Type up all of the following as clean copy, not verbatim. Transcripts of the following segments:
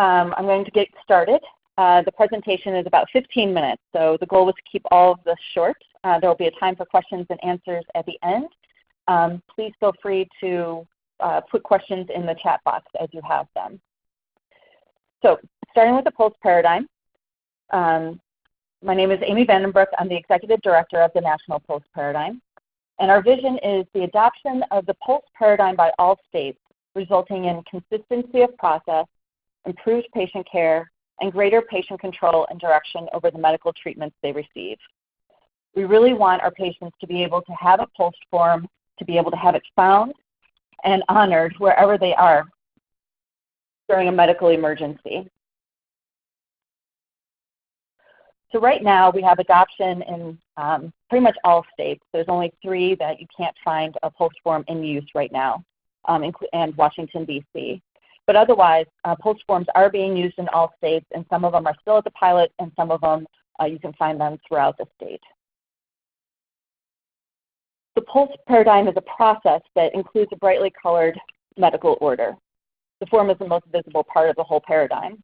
I'm going to get started. The presentation is about 15 minutes, so the goal was to keep all of this short. There will be a time for questions and answers at the end. Please feel free to put questions in the chat box as you have them. So, starting with the POLST paradigm, my name is Amy Vandenbroek. I'm the Executive Director of the National POLST Paradigm. And our vision is the adoption of the POLST paradigm by all states, resulting in consistency of process, improved patient care, and greater patient control and direction over the medical treatments they receive. We really want our patients to be able to have a POLST form, to be able to have it found and honored wherever they are during a medical emergency. So right now we have adoption in pretty much all states. There's only 3 that you can't find a POLST form in use right now, and Washington, D.C. But otherwise, POLST forms are being used in all states, and some of them are still at the pilot, and some of them, you can find them throughout the state. The POLST paradigm is a process that includes a brightly colored medical order. The form is the most visible part of the whole paradigm.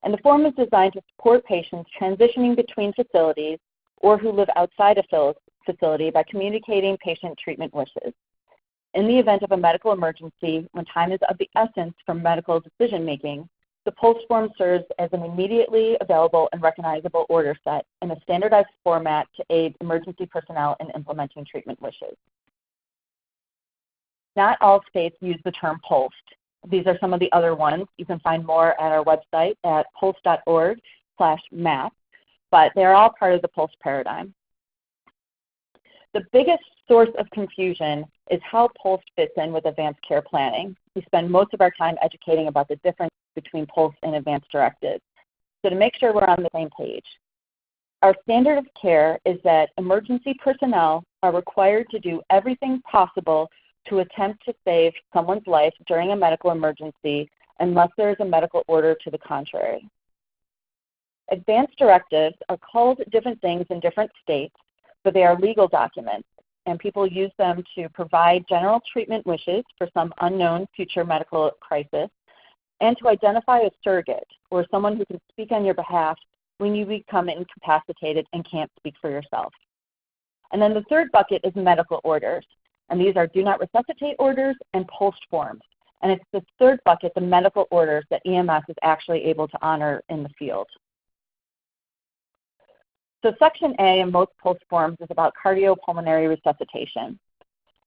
And the form is designed to support patients transitioning between facilities or who live outside a facility by communicating patient treatment wishes. In the event of a medical emergency, when time is of the essence for medical decision-making, the POLST form serves as an immediately available and recognizable order set in a standardized format to aid emergency personnel in implementing treatment wishes. Not all states use the term POLST. These are some of the other ones. You can find more at our website at polst.org/map, but they're all part of the POLST paradigm. The biggest source of confusion is how POLST fits in with advanced care planning. We spend most of our time educating about the difference between POLST and advanced directives. So to make sure we're on the same page, our standard of care is that emergency personnel are required to do everything possible to attempt to save someone's life during a medical emergency unless there is a medical order to the contrary. Advanced directives are called different things in different states, but they are legal documents, and people use them to provide general treatment wishes for some unknown future medical crisis, and to identify a surrogate, or someone who can speak on your behalf when you become incapacitated and can't speak for yourself. And then the third bucket is medical orders. And these are do not resuscitate orders and POLST forms. And it's this third bucket, the medical orders, that EMS is actually able to honor in the field. So Section A in most POLST forms is about cardiopulmonary resuscitation.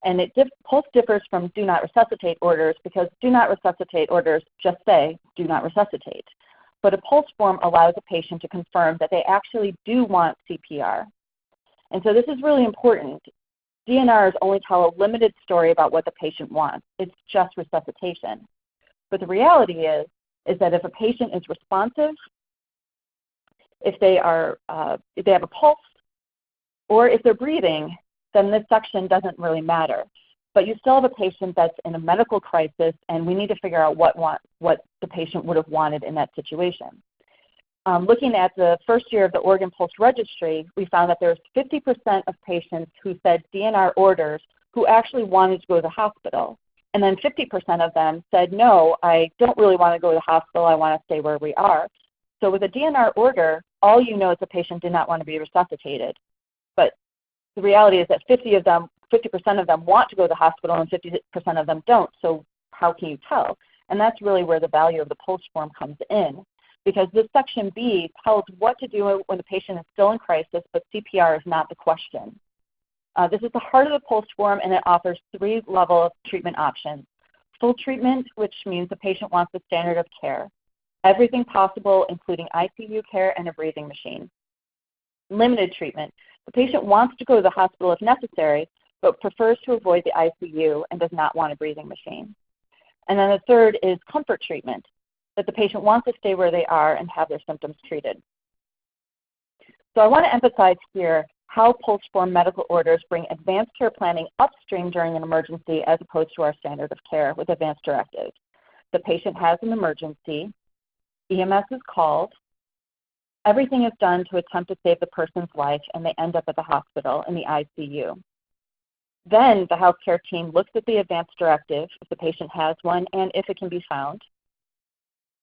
And POLST differs from do not resuscitate orders because do not resuscitate orders just say do not resuscitate. But a POLST form allows a patient to confirm that they actually do want CPR. And so this is really important. DNRs only tell a limited story about what the patient wants. It's just resuscitation. But the reality is that if a patient is responsive, if they have a pulse, or if they're breathing, then this section doesn't really matter. But you still have a patient that's in a medical crisis, and we need to figure out what the patient would have wanted in that situation. Looking at the first year of the Oregon POLST Registry, we found that there was 50% of patients who said DNR orders who actually wanted to go to the hospital. And then 50% of them said, no, I don't really want to go to the hospital, I want to stay where we are. So with a DNR order, all you know is the patient did not want to be resuscitated. But the reality is that 50% of them want to go to the hospital and 50% of them don't. So how can you tell? And that's really where the value of the POLST form comes in. Because this Section B tells what to do when the patient is still in crisis, but CPR is not the question. This is the heart of the POLST form, and it offers 3 levels of treatment options. Full treatment, which means the patient wants the standard of care. Everything possible, including ICU care and a breathing machine. Limited treatment. The patient wants to go to the hospital if necessary, but prefers to avoid the ICU and does not want a breathing machine. And then the third is comfort treatment, that the patient wants to stay where they are and have their symptoms treated. So I want to emphasize here how POLST form medical orders bring advanced care planning upstream during an emergency as opposed to our standard of care with advanced directives. The patient has an emergency, EMS is called, everything is done to attempt to save the person's life, and they end up at the hospital in the ICU. Then the healthcare team looks at the advanced directive, if the patient has one and if it can be found.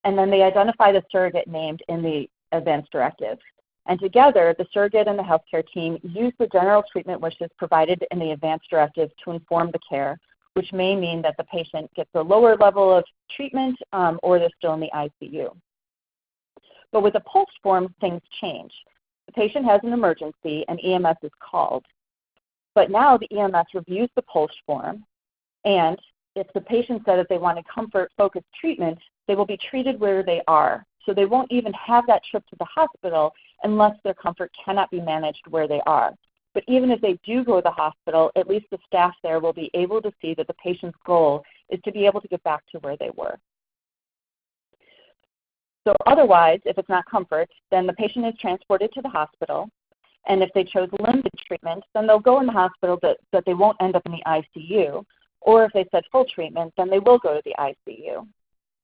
and then they identify the surrogate named in the advance directive. And together, the surrogate and the healthcare team use the general treatment wishes provided in the advance directive to inform the care, which may mean that the patient gets a lower level of treatment or they're still in the ICU. But with the POLST form, things change. The patient has an emergency and EMS is called. But now the EMS reviews the POLST form, and if the patient said that they wanted comfort-focused treatment, they will be treated where they are. So they won't even have that trip to the hospital unless their comfort cannot be managed where they are. But even if they do go to the hospital, at least the staff there will be able to see that the patient's goal is to be able to get back to where they were. So otherwise, if it's not comfort, then the patient is transported to the hospital. And if they chose limited treatment, then they'll go in the hospital, but they won't end up in the ICU. Or if they said full treatment, then they will go to the ICU.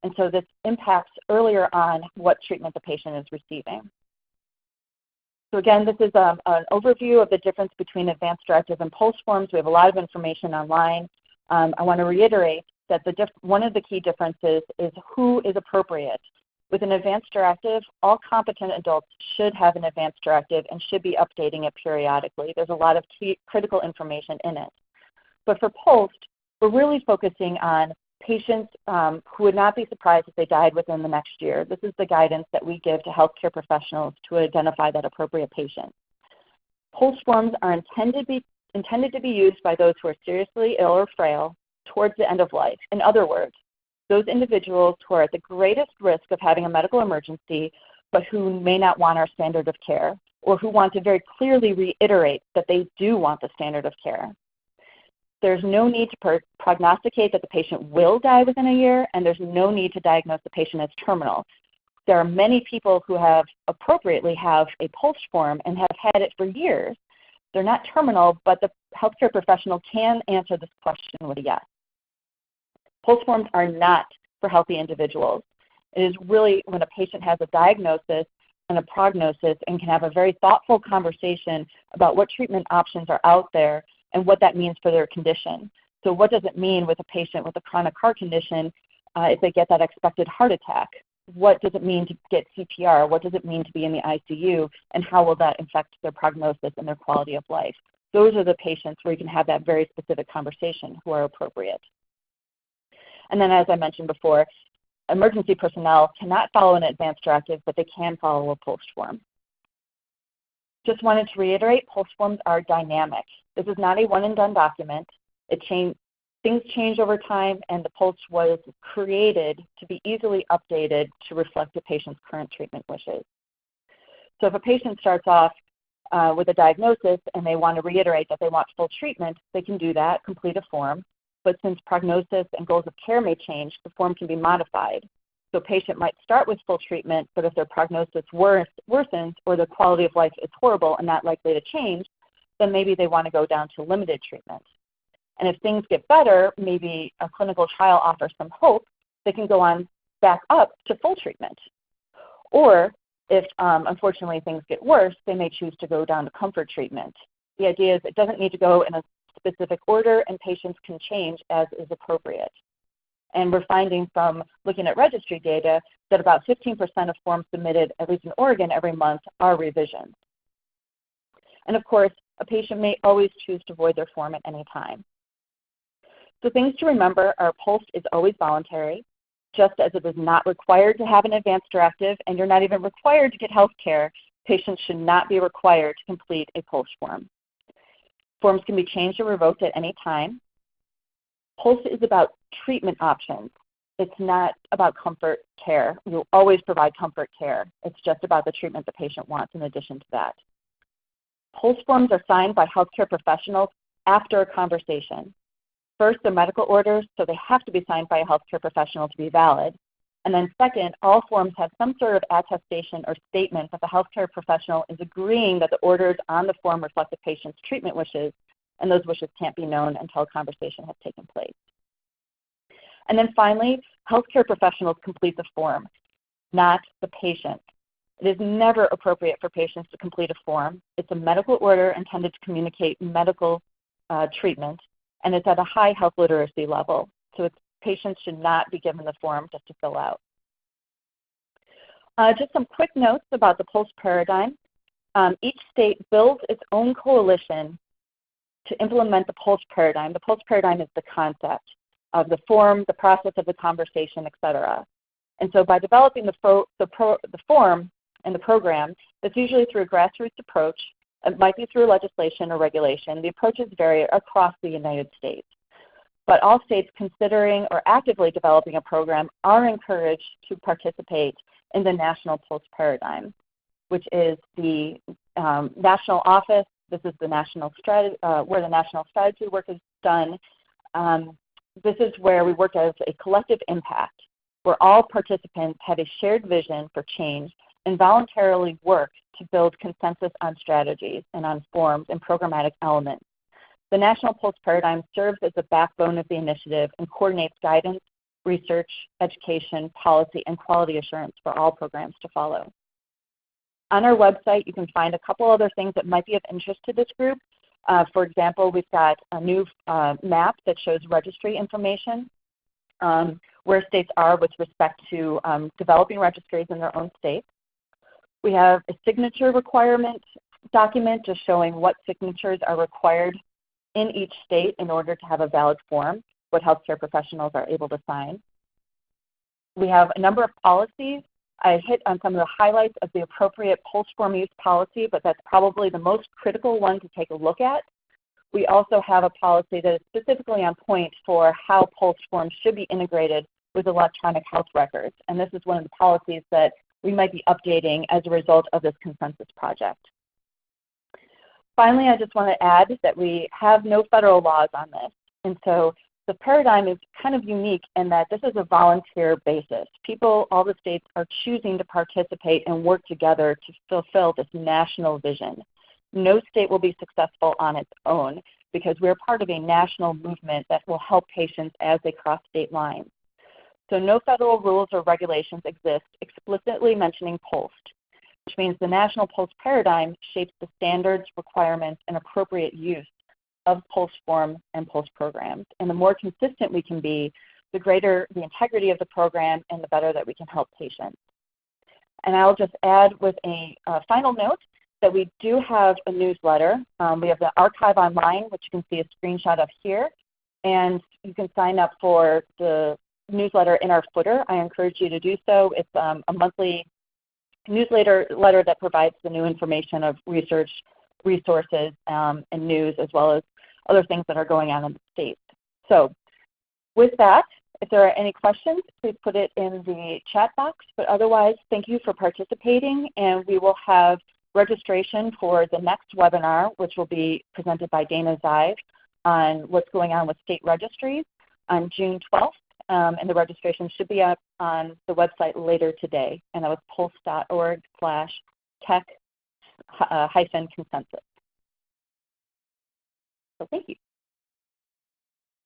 And so this impacts earlier on what treatment the patient is receiving. So again, this is an overview of the difference between advance directive and POLST forms. We have a lot of information online. I want to reiterate that one of the key differences is who is appropriate. With an advance directive, all competent adults should have an advance directive and should be updating it periodically. There's a lot of key critical information in it. But for POLST, we're really focusing on patients who would not be surprised if they died within the next year. This is the guidance that we give to healthcare professionals to identify that appropriate patient. POLST forms are intended to be used by those who are seriously ill or frail towards the end of life. In other words, those individuals who are at the greatest risk of having a medical emergency, but who may not want our standard of care, or who want to very clearly reiterate that they do want the standard of care. There's no need to prognosticate that the patient will die within a year, and there's no need to diagnose the patient as terminal. There are many people who appropriately have a POLST form and have had it for years. They're not terminal, but the healthcare professional can answer this question with a yes. POLST forms are not for healthy individuals. It is really when a patient has a diagnosis and a prognosis and can have a very thoughtful conversation about what treatment options are out there and what that means for their condition. So what does it mean with a patient with a chronic heart condition if they get that expected heart attack? What does it mean to get CPR? What does it mean to be in the ICU? And how will that affect their prognosis and their quality of life? Those are the patients where you can have that very specific conversation who are appropriate. And then as I mentioned before, emergency personnel cannot follow an advance directive, but they can follow a POLST form. Just wanted to reiterate, POLST forms are dynamic. This is not a one-and-done document. Things change over time, and the POLST was created to be easily updated to reflect a patient's current treatment wishes. So if a patient starts off with a diagnosis and they want to reiterate that they want full treatment, they can do that, complete a form. But since prognosis and goals of care may change, the form can be modified. So a patient might start with full treatment, but if their prognosis worsens or their quality of life is horrible and not likely to change, then maybe they want to go down to limited treatment. And if things get better, maybe a clinical trial offers some hope, they can go on back up to full treatment. Or if, unfortunately, things get worse, they may choose to go down to comfort treatment. The idea is it doesn't need to go in a specific order, and patients can change as is appropriate. And we're finding from looking at registry data that about 15% of forms submitted, at least in Oregon, every month are revisions. And of course, a patient may always choose to void their form at any time. So things to remember are POLST is always voluntary, just as it is not required to have an advance directive, and you're not even required to get health care. Patients should not be required to complete a POLST form. Forms can be changed or revoked at any time. POLST is about treatment options. It's not about comfort care. You'll always provide comfort care. It's just about the treatment the patient wants in addition to that. POLST forms are signed by healthcare professionals after a conversation. First, they're medical orders, so they have to be signed by a healthcare professional to be valid. And then second, all forms have some sort of attestation or statement that the healthcare professional is agreeing that the orders on the form reflect the patient's treatment wishes, and those wishes can't be known until a conversation has taken place. And then finally, healthcare professionals complete the form, not the patient. It is never appropriate for patients to complete a form. It's a medical order intended to communicate medical treatment, and it's at a high health literacy level. So patients should not be given the form just to fill out. Just some quick notes about the POLST paradigm. Each state builds its own coalition to implement the POLST paradigm. The POLST paradigm is the concept of the form, the process of the conversation, et cetera. And so by developing the form and the program, it's usually through a grassroots approach. It might be through legislation or regulation. The approaches vary across the United States. But all states considering or actively developing a program are encouraged to participate in the national POLST paradigm, which is the national office. This is the national strategy, where the national strategy work is done. This is where we work as a collective impact, where all participants have a shared vision for change and voluntarily work to build consensus on strategies and on forms and programmatic elements. The National POLST Paradigm serves as the backbone of the initiative and coordinates guidance, research, education, policy, and quality assurance for all programs to follow. On our website, you can find a couple other things that might be of interest to this group. For example, we've got a new map that shows registry information, where states are with respect to developing registries in their own states. We have a signature requirement document just showing what signatures are required in each state in order to have a valid form, what healthcare professionals are able to sign. We have a number of policies. I hit on some of the highlights of the appropriate POLST form use policy, but that's probably the most critical one to take a look at. We also have a policy that is specifically on point for how POLST forms should be integrated with electronic health records. And this is one of the policies that we might be updating as a result of this consensus project. Finally, I just want to add that we have no federal laws on this. And so the paradigm is kind of unique in that this is a volunteer basis. People, all the states are choosing to participate and work together to fulfill this national vision. No state will be successful on its own because we're part of a national movement that will help patients as they cross state lines. So no federal rules or regulations exist explicitly mentioning POLST, which means the national POLST paradigm shapes the standards, requirements, and appropriate use of POLST forms and POLST programs. And the more consistent we can be, the greater the integrity of the program and the better that we can help patients. And I'll just add with a final note that we do have a newsletter. We have the archive online, which you can see a screenshot of here. And you can sign up for the newsletter in our footer. I encourage you to do so. It's a monthly newsletter that provides the new information of research, resources, and news, as well as other things that are going on in the States. So with that, if there are any questions, please put it in the chat box. But otherwise, thank you for participating, and we will have registration for the next webinar, which will be presented by Dana Zive on what's going on with state registries on June 12th. And the registration should be up on the website later today. And that was polst.org/tech-consensus. So thank you.